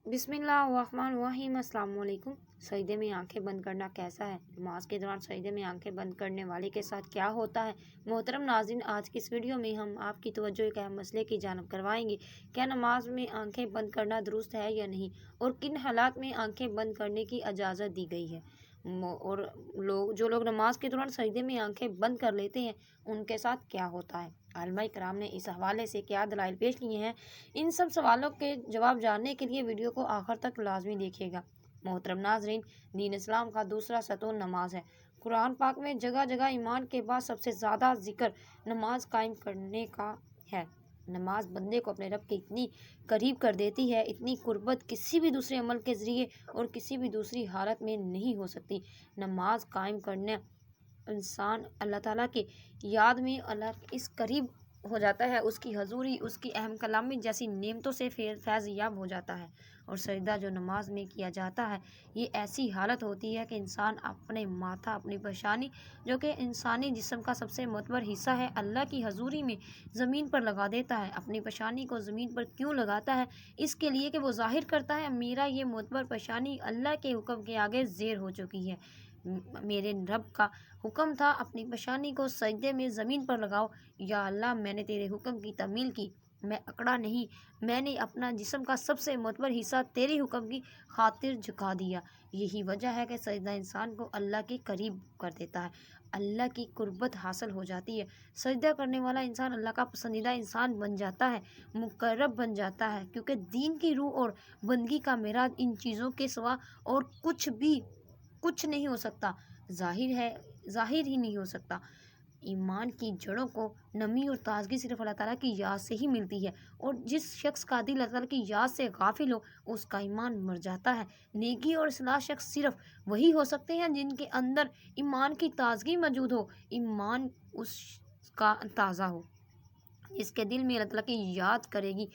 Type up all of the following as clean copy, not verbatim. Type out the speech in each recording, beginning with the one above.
बिस्मिल्लाहिर्रहमानिर्रहीम। अस्सलाम वालेकुम। सजदे में आंखें बंद करना कैसा है? नमाज के दौरान सजदे में आंखें बंद करने वाले के साथ क्या होता है? मोहतरम नाज़रीन, आज की इस वीडियो में हम आपकी तवज्जो एक अहम मसले की जानब करवाएंगे। क्या नमाज में आंखें बंद करना दुरुस्त है या नहीं, और किन हालात में आंखें बंद करने की इजाज़त दी गई है। और जो लोग नमाज के दौरान सजदे में आंखें बंद कर लेते हैं, उनके साथ क्या होता है। आलमा इकराम ने इस हवाले से क्या दलाइल पेश किए हैं, इन सब सवालों के जवाब जानने के लिए वीडियो को आखिर तक लाजमी देखिएगा। मोहतरम नाजरीन, दीन इस्लाम का दूसरा सतून नमाज है। कुरान पाक में जगह जगह ईमान के बाद सबसे ज़्यादा जिक्र नमाज कायम करने का है। नमाज बंदे को अपने रब के इतनी करीब कर देती है, इतनी कुर्बत किसी भी दूसरे अमल के ज़रिए और किसी भी दूसरी हालत में नहीं हो सकती। नमाज कायम करने इंसान अल्लाह ताला की याद में अल्लाह इस करीब हो जाता है, उसकी हजूरी, उसकी अहम कलामी जैसी नेमतों से फैज़ याब हो जाता है। और सजदा जो नमाज में किया जाता है, ये ऐसी हालत होती है कि इंसान अपने माथा, अपनी पेशानी, जो कि इंसानी जिस्म का सबसे मुतबर हिस्सा है, अल्लाह की हजूरी में ज़मीन पर लगा देता है। अपनी पेशानी को ज़मीन पर क्यों लगाता है? इसके लिए कि वो ज़ाहिर करता है, मेरा ये मुतबर पेशानी अल्लाह के हुक्म के आगे ज़ेर हो चुकी है। मेरे रब का हुक्म था, अपनी पेशानी को सजदे में ज़मीन पर लगाओ। या अल्लाह, मैंने तेरे हुक्म की तमील की, मैं अकड़ा नहीं, मैंने अपना जिस्म का सबसे मुतबर हिस्सा तेरे हुक्म की खातिर झुका दिया। यही वजह है कि सजदा इंसान को अल्लाह के करीब कर देता है, अल्लाह की कुर्बत हासिल हो जाती है। सजदा करने वाला इंसान अल्लाह का पसंदीदा इंसान बन जाता है, मुकर्रब बन जाता है, क्योंकि दीन की रूह और बंदगी का मेराज इन चीज़ों के सिवा और कुछ नहीं हो सकता। ज़ाहिर ही नहीं हो सकता। ईमान की जड़ों को नमी और ताजगी सिर्फ अल्लाह ताला की याद से ही मिलती है, और जिस शख्स का दिल अल्लाह ताला की याद से गाफिल हो, उसका ईमान मर जाता है। नेकी और इस्लाह शख्स सिर्फ वही हो सकते हैं जिनके अंदर ईमान की ताजगी मौजूद हो, ईमान उसका ताज़ा हो, इसके दिल में अल्लाह ताला की याद करेगी।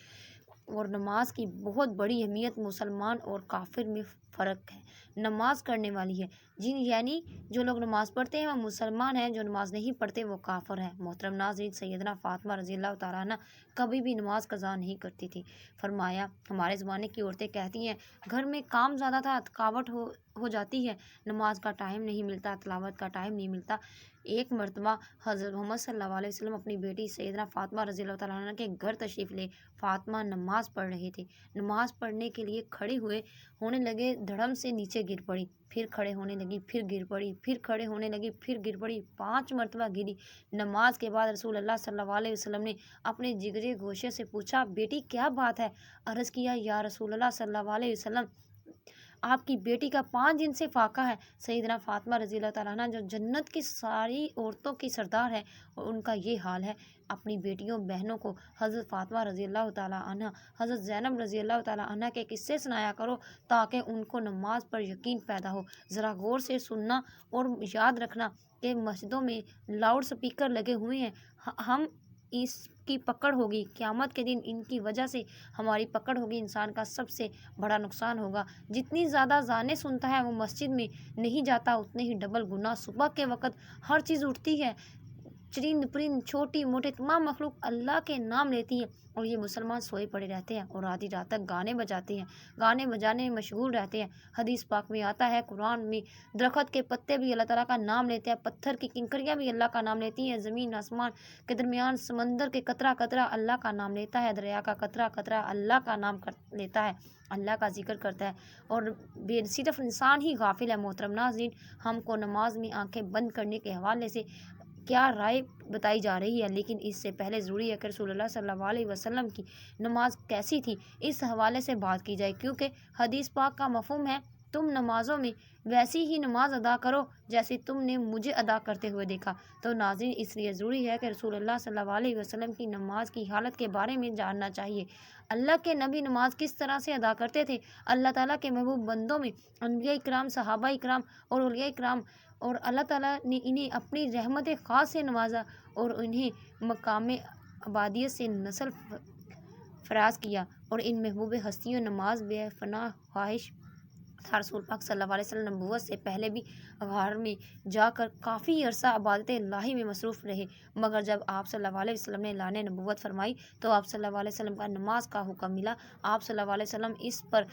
और नमाज की बहुत बड़ी अहमियत मुसलमान और काफिर में फ़र्क है। नमाज करने वाली है यानी जो लोग नमाज पढ़ते हैं वो मुसलमान हैं, जो नमाज नहीं पढ़ते वो काफिर हैं। मोहतरम नाज़रीन, सैयदना फ़ातिमा रज़ी अल्लाह तआला अन्हा कभी भी नमाज कज़ा नहीं करती थी। फरमाया, हमारे ज़माने की औरतें कहती हैं, घर में काम ज़्यादा था, थकावट हो जाती है, नमाज का टाइम नहीं मिलता, तिलावत का टाइम नहीं मिलता। एक मरतबा हज़रत मोहम्मद सल्लल्लाहु अलैहि वसल्लम अपनी बेटी सैयदना फ़ातिमा रज़ी अल्लाह तआला अन्हा के घर तशरीफ़ ले। फ़ातिमा नमाज़ पढ़ रही थी। नमाज़ पढ़ने के लिए खड़े होने लगे, धड़म से नीचे गिर पड़ी, फिर खड़े होने लगी, फिर गिर पड़ी, फिर खड़े होने लगी, फिर गिर पड़ी, 5 मरतबा गिरी। नमाज के बाद रसूल अल्लाह सल्लल्लाहु अलैहि वसल्लम ने अपने जिगरे गोशे से पूछा, बेटी क्या बात है? अर्ज़ किया, या रसूल अल्लाह सल्लल्लाहु अलैहि वसल्लम, आपकी बेटी का 5 दिन से फाका है। सैयदना फ़ातिमा रज़ी अल्लाह तआला अन्हा जो जन्नत की सारी औरतों की सरदार है, और उनका ये हाल है। अपनी बेटियों बहनों को हज़रत फ़ातिमा रज़ी अल्लाह तआला अन्हा, हज़रत ज़ैनब रज़ी अल्लाह तआला अन्हा के किस्से सुनाया करो, ताकि उनको नमाज पर यकीन पैदा हो। ज़रा गौर से सुनना और याद रखना कि मस्जिदों में लाउड स्पीकर लगे हुए हैं, हम इसकी पकड़ होगी क़यामत के दिन, इनकी वजह से हमारी पकड़ होगी, इंसान का सबसे बड़ा नुकसान होगा। जितनी ज़्यादा अज़ानें सुनता है वो मस्जिद में नहीं जाता, उतने ही डबल गुनाह। सुबह के वक़्त हर चीज़ उठती है, चरिंद परिंद छोटी मोटे तमाम मखलूक अल्लाह के नाम लेती है, और ये मुसलमान सोए पड़े रहते हैं और आधी रात तक गाने बजाते हैं, गाने बजाने में मशगूल रहते हैं। हदीस पाक में आता है, कुरान में, दरख्त के पत्ते भी अल्लाह ताला का नाम लेते हैं, पत्थर की किंकरियाँ भी अल्लाह का नाम लेती हैं, ज़मीन आसमान के दरमियान समंदर के कतरा कतरा अल्लाह का नाम लेता है, दरिया का कतरा कतरा अल्लाह का नाम लेता है, अल्लाह का जिक्र करता है। और सिर्फ इंसान ही गाफिल है। मोहतरम नाज़रीन, हमको नमाज में आंखें बंद करने के हवाले से क्या राय बताई जा रही है, लेकिन इससे पहले ज़रूरी है कि रसूलुल्लाह सल्लल्लाहु अलैहि वसल्लम की नमाज कैसी थी, इस हवाले से बात की जाए, क्योंकि हदीस पाक का मफ़हूम है, तुम नमाज़ों में वैसी ही नमाज अदा करो जैसे तुमने मुझे अदा करते हुए देखा। तो नाज़रीन, इसलिए ज़रूरी है कि रसूलुल्लाह सल्लल्लाहु अलैहि वसल्लम की नमाज की हालत के बारे में जानना चाहिए। अल्लाह के नबी नमाज किस तरह से अदा करते थे। अल्लाह ताला के महबूब बंदों में अम्बिया इकराम, सहाबा इकराम और औलिया इकराम, और अल्लाह ताला ने इन्हें अपनी रहमत ख़ास से नवाजा और इन्हें मकाम अबादियत से नस्ल फराज किया। और इन महबूब हस्तियों नमाज बेफना ख्वाहिश تھا رسول پاک صلی اللہ علیہ وسلم نبوت سے پہلے بھی غار میں جا کر کافی عرصہ عبادت الہی میں مصروف رہے، مگر جب آپ صلی اللہ علیہ وسلم نے اعلان نبوت فرمائی تو آپ صلی اللہ علیہ وسلم کا نماز کا حکم ملا۔ آپ صلی اللہ علیہ وسلم اس پر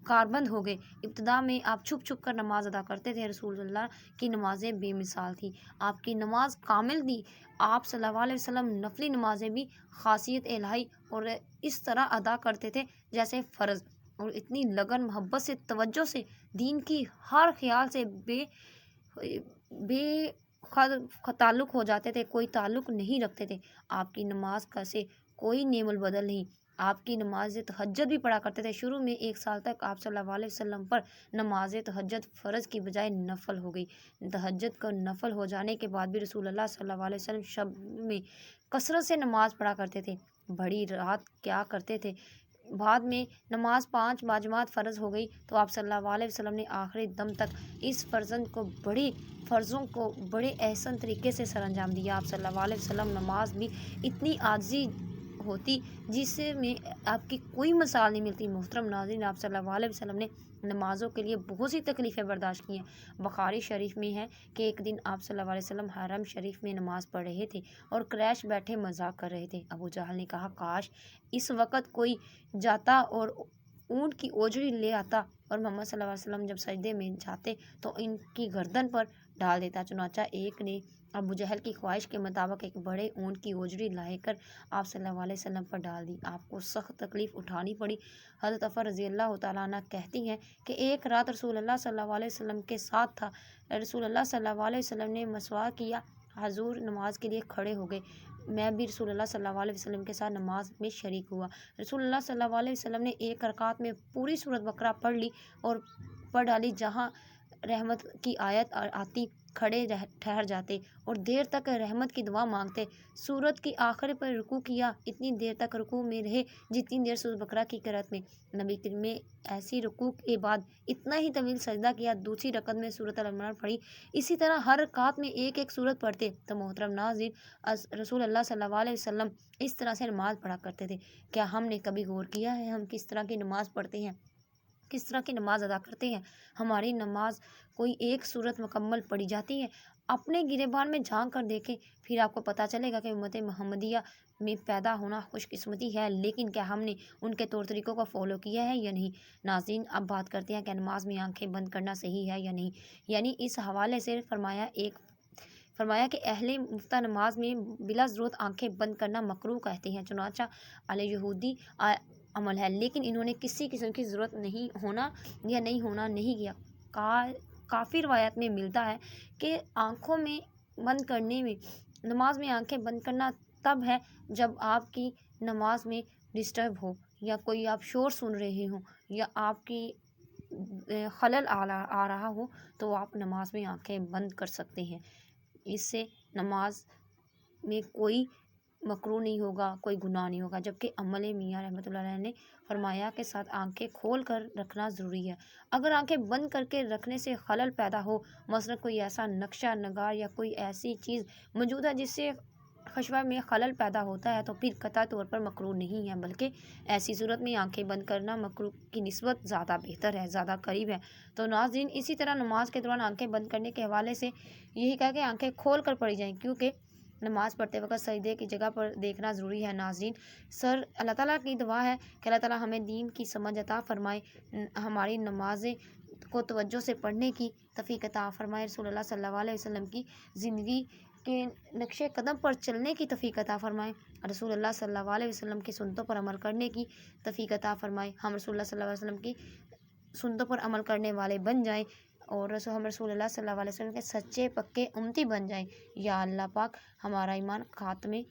کاربند ہو گئے۔ ابتدا میں آپ چھپ چھپ کر نماز ادا کرتے تھے۔ رسول اللہ کی نمازیں بے مثال تھیں، آپ کی نماز کامل تھی۔ آپ صلی اللہ علیہ وسلم نفلی نمازیں بھی خاصیت الہی اور اس طرح ادا کرتے تھے جیسے فرض، اور اتنی لگن، محبت سے، توجہ سے، دین کی ہر خیال سے بے تعلق ہو جاتے تھے، کوئی تعلق نہیں رکھتے تھے۔ آپ کی نماز کا سے کوئی نیم البدل نہیں۔ آپ کی نماز تہجد بھی پڑھا کرتے تھے۔ شروع میں 1 سال تک آپ صلی اللہ علیہ وسلم پر نماز تہجد فرض کی بجائے نفل ہو گئی۔ تہجد کا نفل ہو جانے کے بعد بھی رسول اللہ صلی اللہ علیہ وسلم شب میں کثرت سے نماز پڑھا کرتے تھے، بڑی رات کیا کرتے تھے۔ بعد میں نماز 5 باجماعت فرض ہو گئی تو آپ صلی اللہ علیہ وسلم نے آخری دم تک اس فرضوں کو بڑے احسن طریقے سے سر انجام دیا۔ آپ صلی اللہ علیہ وسلم نماز بھی اتنی عاجزی ہوتی جس میں آپ کی کوئی مثال نہیں ملتی۔ محترم ناظرین، آپ صلی اللہ علیہ وسلم نے نمازوں کے لیے بہت سی تکلیفیں برداشت کی ہیں۔ بخاری شریف میں ہے کہ ایک دن آپ صلی اللہ علیہ وسلم حرم شریف میں نماز پڑھ رہے تھے اور قریش بیٹھے مذاق کر رہے تھے۔ ابو جہل نے کہا، کاش اس وقت کوئی جاتا اور اونٹ کی اوجڑی لے آتا اور محمد صلی اللہ علیہ وسلم جب سجدے میں جاتے تو ان کی گردن پر ڈال دیتا۔ چنانچہ ایک نے ابو جہل کی خواہش کے مطابق ایک بڑے اونٹ کی اوجڑی لائے کر آپ صلی اللہ علیہ وسلم پر ڈال دی۔ آپ کو سخت تکلیف اٹھانی پڑی۔ حضرت عفر رضی اللہ تعالیٰ عنہ کہتی ہیں کہ ایک رات رسول اللہ صلی اللہ علیہ وسلم کے ساتھ تھا۔ رسول اللہ صلی اللہ علیہ وسلم نے مسواک کیا، حضور نماز کے لیے کھڑے ہو گئے، میں بھی رسول اللہ صلی اللہ علیہ وسلم کے ساتھ نماز میں شریک ہوا۔ رسول اللہ صلی اللہ علیہ وسلم نے ایک رکعت میں پوری سورۃ بقرہ پڑھ لی اور پڑھ ڈالی، جہاں رحمت کی آیت آتی کھڑے ٹھہر جاتے اور دیر تک رحمت کی دعا مانگتے۔ سورت کی آخر پر رکوع کیا، اتنی دیر تک رکوع میں رہے جتنی دیر سورۃ بقرہ کی قرأت میں۔ نبی کریم نے ایسی رکوع کے بعد اتنا ہی طویل سجدہ کیا، دوسری رکعت میں سورۃ ال-عمران پڑھی، اسی طرح ہر رکعت میں ایک ایک سورت پڑھتے۔ تو محترم ناظرین، رسول اللہ صلی اللہ علیہ وسلم اس طرح سے نماز پڑھا کرتے تھے۔ کیا ہم نے کبھی غور کیا ہے ہم کس طرح کی نماز پڑھتے ہیں، کس طرح کی نماز ادا کرتے ہیں؟ ہماری نماز کوئی ایک سورت مکمل پڑھی جاتی ہے؟ اپنے گریبان میں جھانک کر دیکھیں، پھر آپ کو پتہ چلے گا کہ امت محمدیہ میں پیدا ہونا خوش قسمتی ہے، لیکن کیا ہم نے ان کے طور طریقوں کو فالو کیا ہے یا نہیں؟ ناظرین، اب بات کرتے ہیں کہ نماز میں آنکھیں بند کرنا صحیح ہے یا نہیں۔ یعنی اس حوالے سے فرمایا کہ اہل مفتہ نماز میں بلا ضرورت آنکھیں بند کرنا مکروہ کہتے ہیں، چنانچہ یہودی عمل ہے، لیکن انہوں نے کسی قسم کی ضرورت نہیں ہونا نہیں کیا۔ کافی روایت میں ملتا ہے کہ آنکھوں میں بند کرنے میں، نماز میں آنکھیں بند کرنا تب ہے جب آپ کی نماز میں ڈسٹرب ہو، یا کوئی آپ شور سن رہے ہوں، یا آپ کی خلل آ رہا ہو، تو آپ نماز میں آنکھیں بند کر سکتے ہیں۔ اس سے نماز میں کوئی مکروہ نہیں ہوگا، کوئی گناہ نہیں ہوگا۔ جبکہ عمل میاں رحمۃ اللہ علیہ نے فرمایا کہ ساتھ آنکھیں کھول کر رکھنا ضروری ہے۔ اگر آنکھیں بند کر کے رکھنے سے خلل پیدا ہو، مثلا کوئی ایسا نقشہ نگار یا کوئی ایسی چیز موجود ہے جس سے خشوع میں خلل پیدا ہوتا ہے، تو پھر قطعی طور پر مکروہ نہیں ہے، بلکہ ایسی صورت میں آنکھیں بند کرنا مکروہ کی نسبت زیادہ بہتر ہے، زیادہ قریب ہے۔ تو ناظرین، اسی طرح نماز کے دوران آنکھیں بند کرنے کے حوالے سے یہی کہا کہ آنکھیں کھول کر پڑھی جائیں، کیونکہ نماز پڑھتے وقت سجدے کی جگہ پر دیکھنا ضروری ہے۔ ناظرین، اللہ تعالیٰ کی دعا ہے کہ اللہ تعالیٰ ہمیں دین کی سمجھ عطا فرمائے، ہماری نمازیں کو توجہ سے پڑھنے کی توفیق عطا فرمائے، رسول اللہ صلی اللہ علیہ وسلم کی زندگی کے نقش قدم پر چلنے کی توفیق عطا فرمائے، رسول اللہ صلی اللہ علیہ وسلم کی سنتوں پر عمل کرنے کی توفیق عطا فرمائے، ہم رسول اللہ صلی اللہ علیہ وسلم کی سنتوں پر عمل کرنے والے بن جائیں اور ہم رسول اللہ صلی اللہ علیہ وسلم کے سچے پکے امتی بن جائیں۔ یا اللہ پاک ہمارا ایمان خاتمے